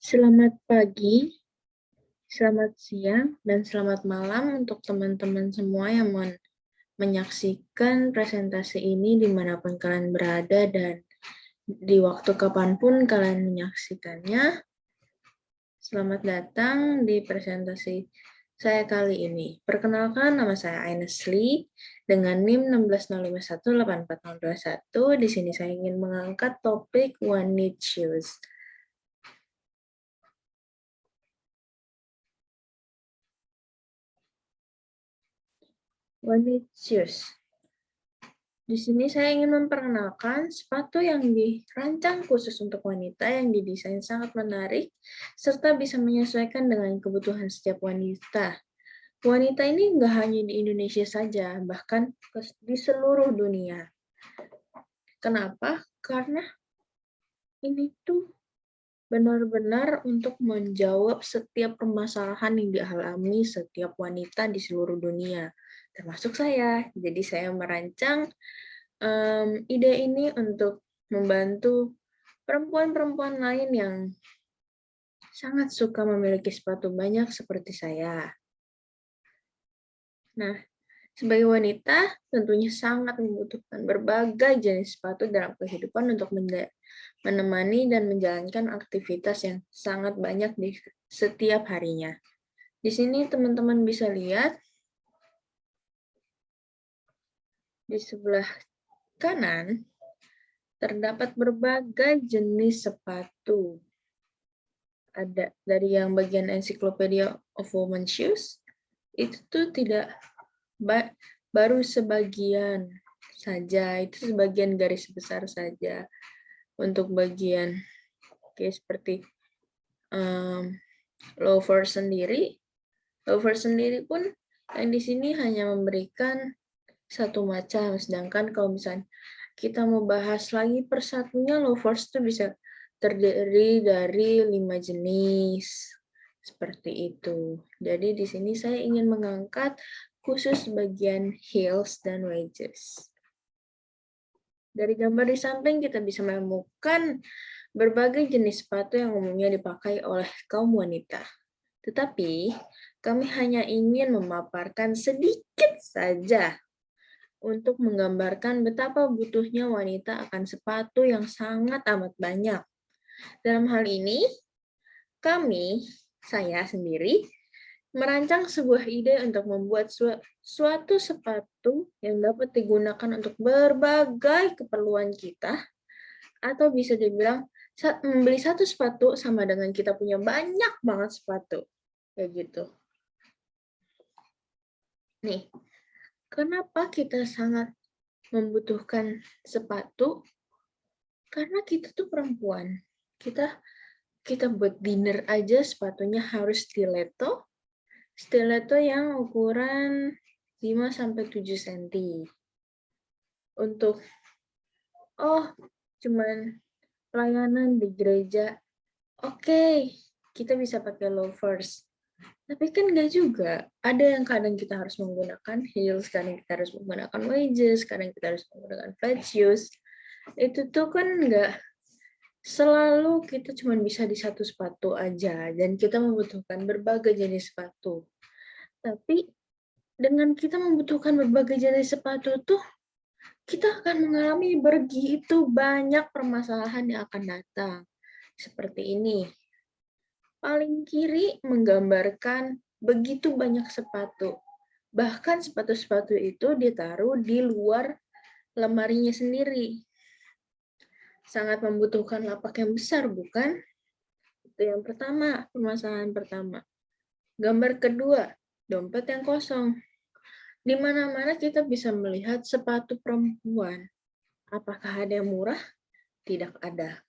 Selamat pagi, selamat siang, dan selamat malam untuk teman-teman semua yang menyaksikan presentasi ini dimanapun kalian berada dan di waktu kapanpun kalian menyaksikannya. Selamat datang di presentasi saya kali ini. Perkenalkan, nama saya Ines Lee dengan NIM 160518421. Di sini saya ingin mengangkat topik One Need Shoes. One Need Shoes. Di sini saya ingin memperkenalkan sepatu yang dirancang khusus untuk wanita yang didesain sangat menarik serta bisa menyesuaikan dengan kebutuhan setiap wanita. Wanita ini nggak hanya di Indonesia saja, bahkan di seluruh dunia. Kenapa? Karena ini tuh benar-benar untuk menjawab setiap permasalahan yang dialami setiap wanita di seluruh dunia, termasuk saya. Jadi saya merancang ide ini untuk membantu perempuan-perempuan lain yang sangat suka memiliki sepatu banyak seperti saya. Nah, sebagai wanita tentunya sangat membutuhkan berbagai jenis sepatu dalam kehidupan untuk menemani dan menjalankan aktivitas yang sangat banyak di setiap harinya. Di sini teman-teman bisa lihat di sebelah kanan terdapat berbagai jenis sepatu. Ada dari yang bagian Encyclopedia of Women's Shoes, itu tuh tidak baru sebagian saja, itu sebagian garis besar saja. Untuk bagian seperti loafer sendiri pun yang di sini hanya memberikan satu macam, sedangkan kalau misalnya kita mau bahas lagi persatunya, loafers itu bisa terdiri dari 5 jenis seperti itu. Jadi di sini saya ingin mengangkat khusus bagian heels dan wedges. Dari gambar di samping kita bisa menemukan berbagai jenis sepatu yang umumnya dipakai oleh kaum wanita. Tetapi kami hanya ingin memaparkan sedikit saja untuk menggambarkan betapa butuhnya wanita akan sepatu yang sangat amat banyak. Dalam hal ini, saya sendiri, merancang sebuah ide untuk membuat suatu sepatu yang dapat digunakan untuk berbagai keperluan kita, atau bisa dibilang membeli satu sepatu sama dengan kita punya banyak banget sepatu. Kayak gitu. Nih, kenapa kita sangat membutuhkan sepatu? Karena kita tuh perempuan. Kita buat dinner aja sepatunya harus stiletto. Stiletto yang ukuran 5-7 cm. Untuk cuman pelayanan di gereja. Oke, kita bisa pakai loafers. Tapi kan nggak juga. Ada yang kadang kita harus menggunakan heels, kadang kita harus menggunakan wedges, kadang kita harus menggunakan flat shoes. Itu tuh kan nggak selalu kita cuma bisa di satu sepatu aja, dan kita membutuhkan berbagai jenis sepatu. Tapi dengan kita membutuhkan berbagai jenis sepatu tuh, kita akan mengalami begitu banyak permasalahan yang akan datang. Seperti ini. Paling kiri menggambarkan begitu banyak sepatu. Bahkan sepatu-sepatu itu ditaruh di luar lemarinya sendiri. Sangat membutuhkan lapak yang besar, bukan? Itu yang pertama, permasalahan pertama. Gambar kedua, dompet yang kosong. Di mana-mana kita bisa melihat sepatu perempuan. Apakah ada yang murah? Tidak ada.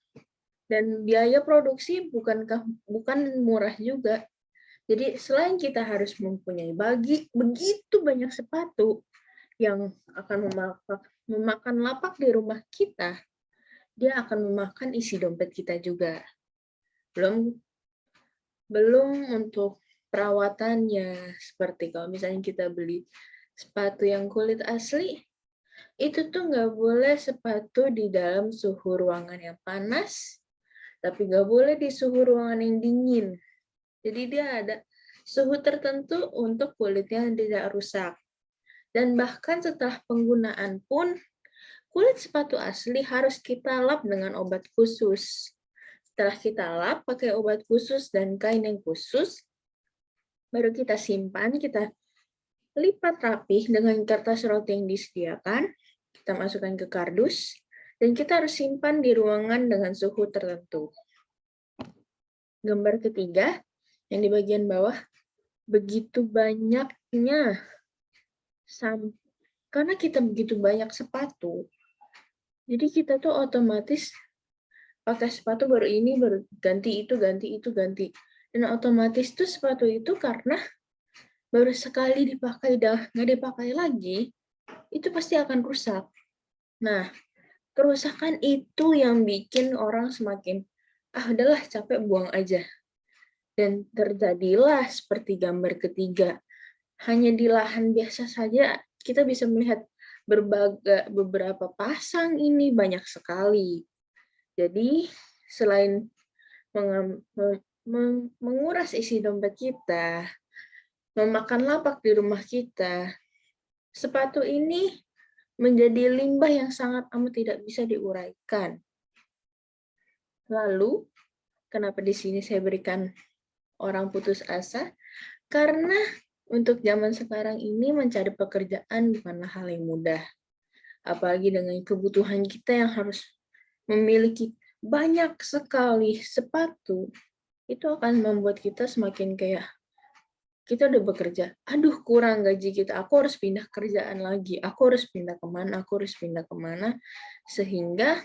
Dan biaya produksi bukan murah juga. Jadi selain kita harus mempunyai begitu banyak sepatu yang akan memakan lapak di rumah kita, dia akan memakan isi dompet kita juga. Belum untuk perawatannya, seperti kalau misalnya kita beli sepatu yang kulit asli, itu tuh nggak boleh sepatu di dalam suhu ruangan yang panas, tapi nggak boleh di suhu ruangan yang dingin. Jadi dia ada suhu tertentu untuk kulitnya tidak rusak. Dan bahkan setelah penggunaan pun, kulit sepatu asli harus kita lap dengan obat khusus. Setelah kita lap pakai obat khusus dan kain yang khusus, baru kita simpan, kita lipat rapih dengan kertas roti yang disediakan, kita masukkan ke kardus, dan kita harus simpan di ruangan dengan suhu tertentu. Gambar ketiga, yang di bagian bawah, begitu banyaknya, karena kita begitu banyak sepatu, jadi kita tuh otomatis pakai sepatu baru ini, baru ganti itu, ganti. Dan otomatis tuh sepatu itu karena baru sekali dipakai, dah nggak dipakai lagi, itu pasti akan rusak. Nah, kerusakan itu yang bikin orang semakin, udahlah capek buang aja. Dan terjadilah seperti gambar ketiga. Hanya di lahan biasa saja kita bisa melihat beberapa pasang ini banyak sekali. Jadi selain menguras isi dompet kita, memakan lapak di rumah kita, sepatu ini menjadi limbah yang sangat amat tidak bisa diuraikan. Lalu, kenapa di sini saya berikan orang putus asa? Karena untuk zaman sekarang ini mencari pekerjaan bukanlah hal yang mudah. Apalagi dengan kebutuhan kita yang harus memiliki banyak sekali sepatu, itu akan membuat kita semakin kayak, kita udah bekerja, kurang gaji kita, aku harus pindah kerjaan lagi, aku harus pindah kemana, sehingga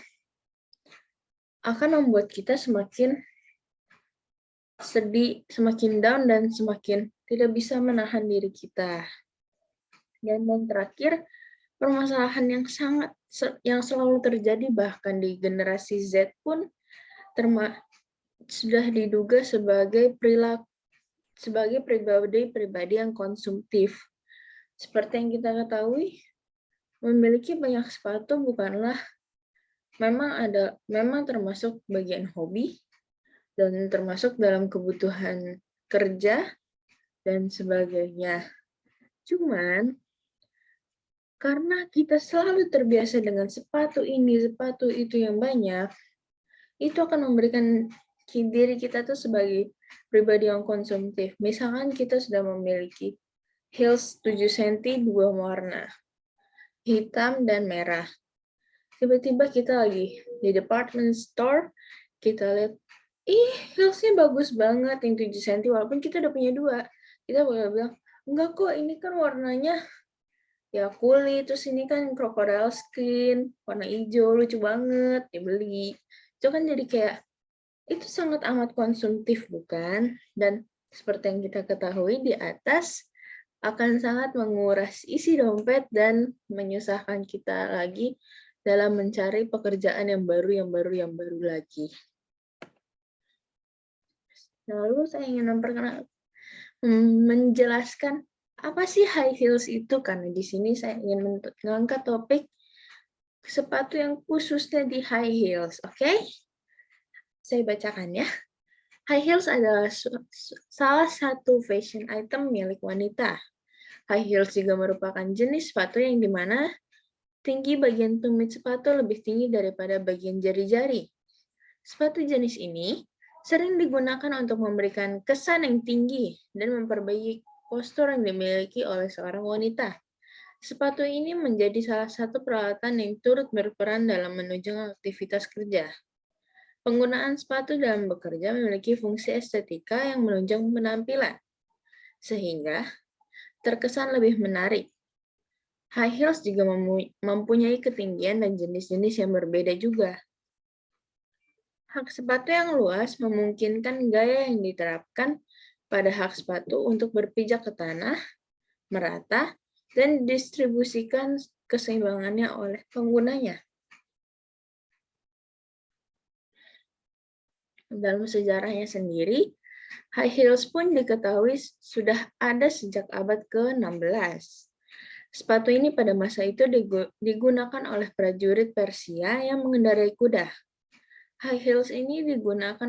akan membuat kita semakin sedih, semakin down, dan semakin tidak bisa menahan diri kita. Dan yang terakhir, permasalahan yang selalu terjadi bahkan di generasi Z pun sudah diduga sebagai pribadi yang konsumtif. Seperti yang kita ketahui, memiliki banyak sepatu bukanlah memang termasuk bagian hobi dan termasuk dalam kebutuhan kerja dan sebagainya. Cuman karena kita selalu terbiasa dengan sepatu ini, sepatu itu yang banyak, itu akan memberikan diri kita tuh sebagai pribadi yang konsumtif. Misalkan kita sudah memiliki heels 7 cm 2 warna, hitam dan merah. Tiba-tiba kita lagi di department store, kita lihat, heelsnya bagus banget yang 7 cm, walaupun kita udah punya 2. Kita bakal bilang, enggak kok, ini kan warnanya ya kulit, terus ini kan crocodile skin, warna hijau, lucu banget, dibeli. Itu kan jadi kayak, itu sangat amat konsumtif, bukan? Dan seperti yang kita ketahui di atas, akan sangat menguras isi dompet dan menyusahkan kita lagi dalam mencari pekerjaan yang baru lagi. Lalu saya ingin menjelaskan apa sih high heels itu, karena di sini saya ingin mengangkat topik sepatu yang khususnya di high heels, oke? Saya bacakan ya. High heels adalah salah satu fashion item milik wanita. High heels juga merupakan jenis sepatu yang dimana tinggi bagian tumit sepatu lebih tinggi daripada bagian jari-jari. Sepatu jenis ini sering digunakan untuk memberikan kesan yang tinggi dan memperbaiki postur yang dimiliki oleh seorang wanita. Sepatu ini menjadi salah satu peralatan yang turut berperan dalam menunjang aktivitas kerja. Penggunaan sepatu dalam bekerja memiliki fungsi estetika yang menunjang penampilan, sehingga terkesan lebih menarik. High heels juga mempunyai ketinggian dan jenis-jenis yang berbeda juga. Hak sepatu yang luas memungkinkan gaya yang diterapkan pada hak sepatu untuk berpijak ke tanah, merata, dan didistribusikan keseimbangannya oleh penggunanya. Dalam sejarahnya sendiri, high heels pun diketahui sudah ada sejak abad ke-16. Sepatu ini pada masa itu digunakan oleh prajurit Persia yang mengendarai kuda. High heels ini digunakan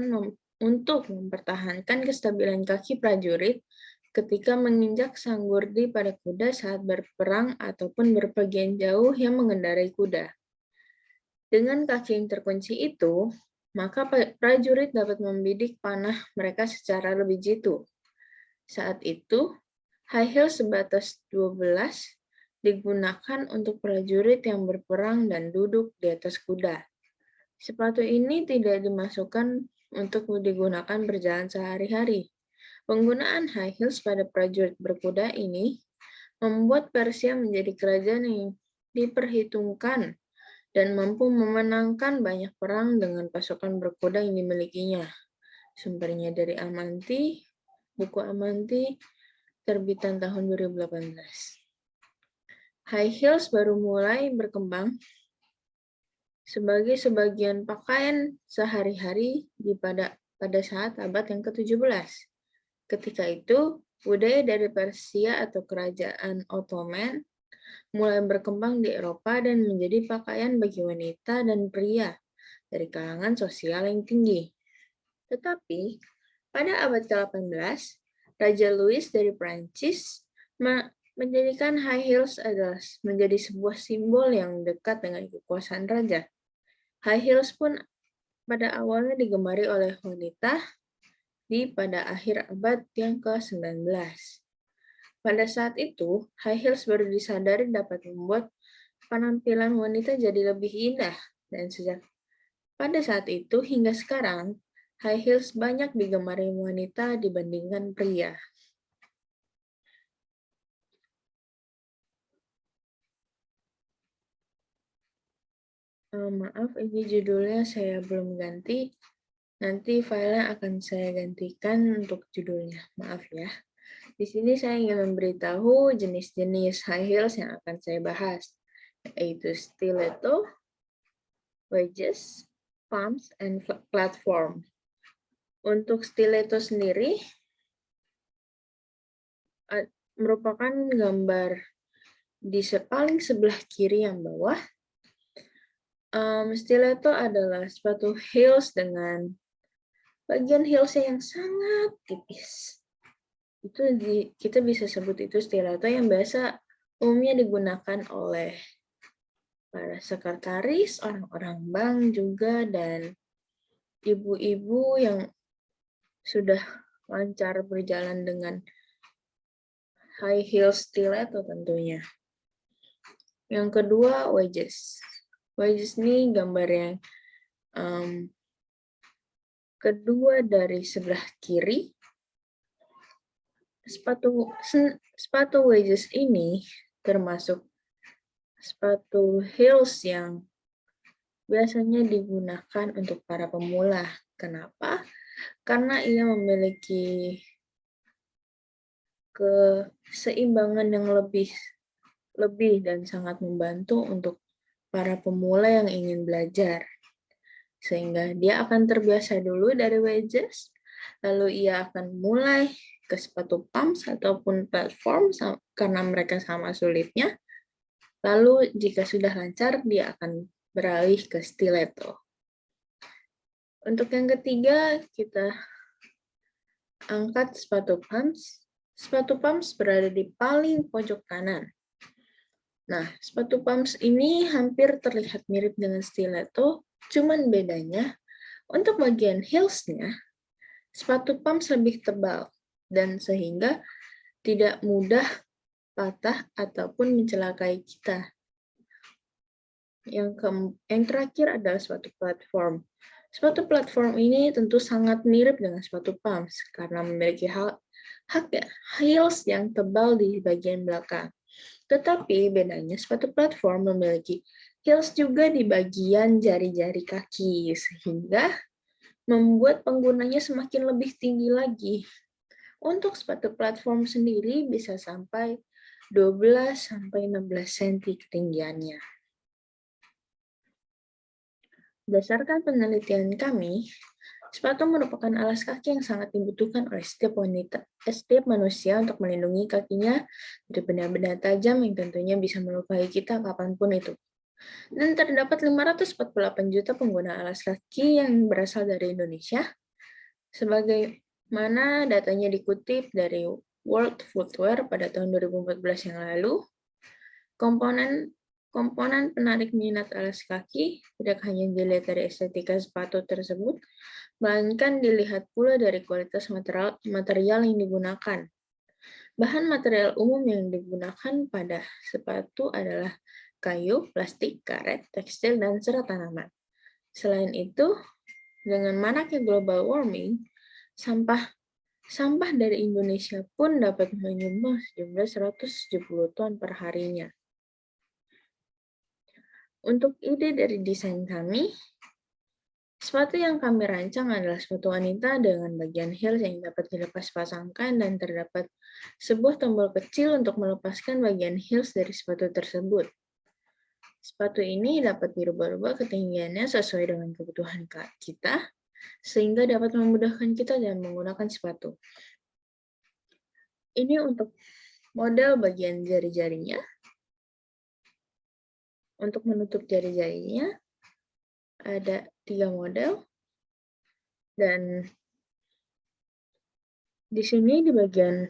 untuk mempertahankan kestabilan kaki prajurit ketika menginjak sanggurdi pada kuda saat berperang ataupun berpergian jauh yang mengendarai kuda. Dengan kaki yang terkunci itu, maka prajurit dapat membidik panah mereka secara lebih jitu. Saat itu, high heels sebatas 12 digunakan untuk prajurit yang berperang dan duduk di atas kuda. Sepatu ini tidak dimasukkan untuk digunakan berjalan sehari-hari. Penggunaan high heels pada prajurit berkuda ini membuat Persia menjadi kerajaan yang diperhitungkan dan mampu memenangkan banyak perang dengan pasukan berkuda yang dimilikinya. Sumbernya dari Amanti, buku Amanti, terbitan tahun 2018. High heels baru mulai berkembang sebagai sebagian pakaian sehari-hari pada saat abad yang ke-17. Ketika itu, budaya dari Persia atau Kerajaan Ottoman mulai berkembang di Eropa dan menjadi pakaian bagi wanita dan pria dari kalangan sosial yang tinggi. Tetapi, pada abad ke-18, Raja Louis dari Prancis menjadikan high heels adalah menjadi sebuah simbol yang dekat dengan kekuasaan raja. High heels pun pada awalnya digemari oleh wanita pada akhir abad yang ke-19. Pada saat itu, high heels baru disadari dapat membuat penampilan wanita jadi lebih indah, dan sejak pada saat itu hingga sekarang, high heels banyak digemari wanita dibandingkan pria. Maaf, ini judulnya saya belum ganti. Nanti filenya akan saya gantikan untuk judulnya. Maaf ya. Di sini saya ingin memberitahu jenis-jenis high heels yang akan saya bahas, yaitu stiletto, wedges, pumps, and platform. Untuk stiletto sendiri merupakan gambar di paling sebelah kiri yang bawah. Stiletto adalah sepatu heels dengan bagian heelsnya yang sangat tipis. Itu kita bisa sebut itu stiletto yang biasa umumnya digunakan oleh para sekretaris, orang-orang bank juga, dan ibu-ibu yang sudah lancar berjalan dengan high heels stiletto tentunya. Yang kedua, wedges. Wedges ini gambar yang kedua dari sebelah kiri. Sepatu wedges ini termasuk sepatu heels yang biasanya digunakan untuk para pemula. Kenapa? Karena ia memiliki keseimbangan yang lebih dan sangat membantu untuk para pemula yang ingin belajar. Sehingga dia akan terbiasa dulu dari wedges, lalu ia akan mulai ke sepatu pumps ataupun platform karena mereka sama sulitnya. Lalu jika sudah lancar, dia akan beralih ke stiletto. Untuk yang ketiga, kita angkat sepatu pumps. Sepatu pumps berada di paling pojok kanan. Nah, sepatu pumps ini hampir terlihat mirip dengan stiletto, cuman bedanya untuk bagian heelsnya, sepatu pumps lebih tebal dan sehingga tidak mudah patah ataupun mencelakai kita. Yang terakhir adalah sepatu platform. Sepatu platform ini tentu sangat mirip dengan sepatu pumps karena memiliki heels yang tebal di bagian belakang. Tetapi bedanya sepatu platform memiliki heels juga di bagian jari-jari kaki, sehingga membuat penggunanya semakin lebih tinggi lagi. Untuk sepatu platform sendiri bisa sampai 12-16 cm ketinggiannya. Berdasarkan penelitian kami, sepatu merupakan alas kaki yang sangat dibutuhkan oleh setiap manusia untuk melindungi kakinya dari benda-benda tajam yang tentunya bisa melukai kita kapanpun itu. Dan terdapat 548 juta pengguna alas kaki yang berasal dari Indonesia, sebagaimana datanya dikutip dari World Footwear pada tahun 2014 yang lalu. Komponen penarik minat alas kaki tidak hanya dilihat dari estetika sepatu tersebut, melainkan dilihat pula dari kualitas material yang digunakan. Bahan material umum yang digunakan pada sepatu adalah kayu, plastik, karet, tekstil, dan serat tanaman. Selain itu, dengan maraknya global warming, sampah dari Indonesia pun dapat menyumbang sejumlah 170 ton per harinya. Untuk ide dari desain kami, sepatu yang kami rancang adalah sepatu wanita dengan bagian heels yang dapat dilepas pasangkan dan terdapat sebuah tombol kecil untuk melepaskan bagian heels dari sepatu tersebut. Sepatu ini dapat dirubah-rubah ketinggiannya sesuai dengan kebutuhan kita, sehingga dapat memudahkan kita dalam menggunakan sepatu. Ini untuk model bagian jari-jarinya. Untuk menutup jari-jarinya, ada 3 model. Dan di sini di bagian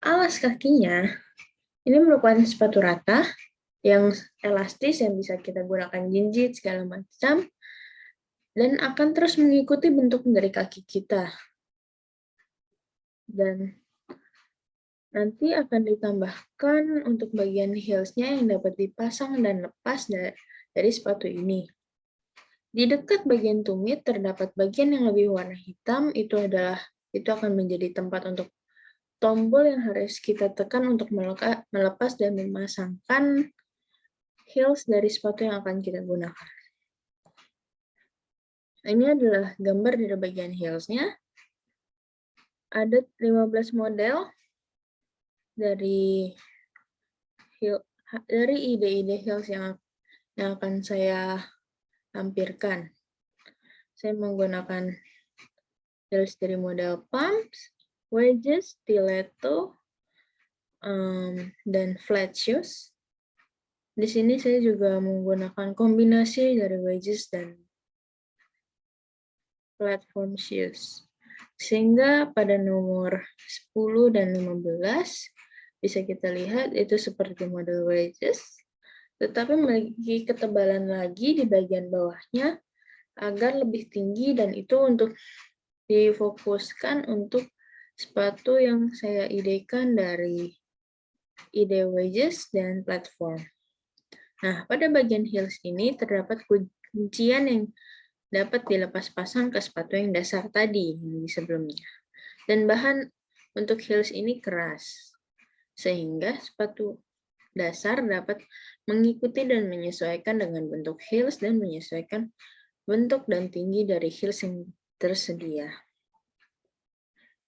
alas kakinya, ini merupakan sepatu rata yang elastis yang bisa kita gunakan jinjit segala macam dan akan terus mengikuti bentuk dari kaki kita. Dan nanti akan ditambahkan untuk bagian heels-nya yang dapat dipasang dan lepas dari sepatu ini. Di dekat bagian tumit terdapat bagian yang lebih warna hitam, itu akan menjadi tempat untuk tombol yang harus kita tekan untuk melepas dan memasangkan heels dari sepatu yang akan kita gunakan. Ini adalah gambar dari bagian heels-nya. Ada 15 model dari ide-ide heels yang akan saya lampirkan. Saya menggunakan heels dari model pumps, wedges, stiletto, dan flat shoes. Di sini saya juga menggunakan kombinasi dari wedges dan platform shoes. Sehingga pada nomor 10 dan 15 bisa kita lihat itu seperti model wedges, tetapi memiliki ketebalan lagi di bagian bawahnya agar lebih tinggi, dan itu untuk difokuskan untuk sepatu yang saya idekan dari ide wedges dan platform. Nah, pada bagian heels ini terdapat kuncian yang dapat dilepas pasang ke sepatu yang dasar tadi di sebelumnya. Dan bahan untuk heels ini keras, sehingga sepatu dasar dapat mengikuti dan menyesuaikan dengan bentuk heels dan menyesuaikan bentuk dan tinggi dari heels yang tersedia.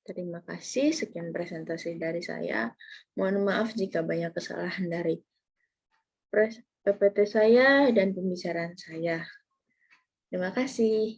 Terima kasih, sekian presentasi dari saya. Mohon maaf jika banyak kesalahan dari PPT saya dan pembicaraan saya. Terima kasih.